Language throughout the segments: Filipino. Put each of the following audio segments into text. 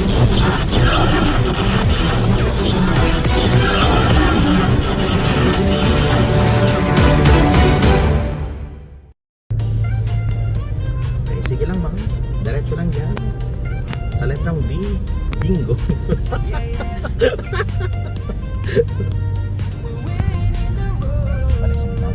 Sige lang mga, diretso lang dyan. Sa letrang B, bingo. Balik sa gitna.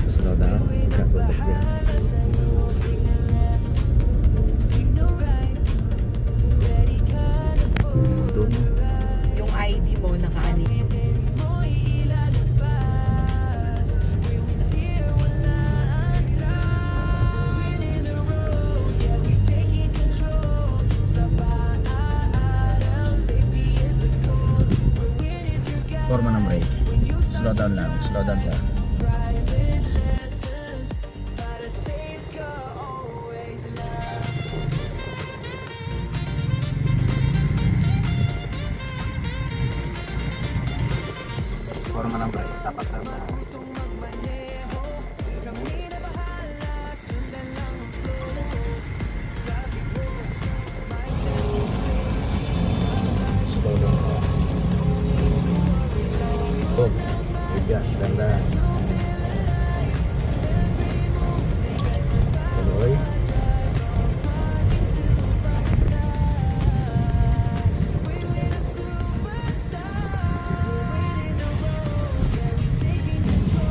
Slow down, kaputok yan. Yung ID mo nakaani. Forma ng brake. Slow down lang, slow down ka. Forma ng brake, tapat lang. Slow down ka. Boom. Bigas, ganda. Tuloy.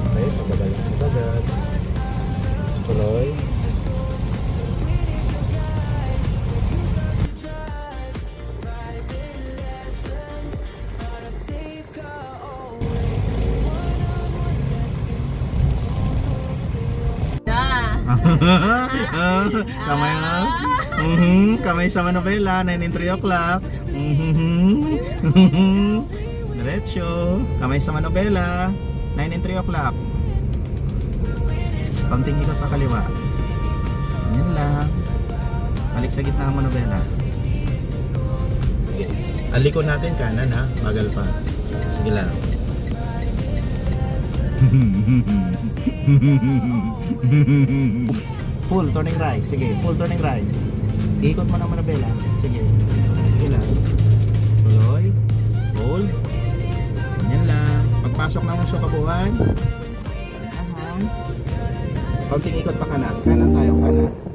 Okay, pabagay ng pabagay. Tuloy. Kamay na. Kamay sa manobela, 9 and 3 o'clock. Diretso. Kamay sa manobela, 9 and 3 o'clock. Kaunting ikot pa kaliwa. Yan lang. Balik sa gitna ng manobela. Aliko natin kanan ha, bagal pa. Sige lang. Full turning right. Sige, full turning right. Ikot mo ng manabela. Sige. Sige lang. Tuloy. Hold. Yan lang. Pagpasok ng uso kabuuan. Kaunting ikot pa kanan. Kanan tayo, kanan.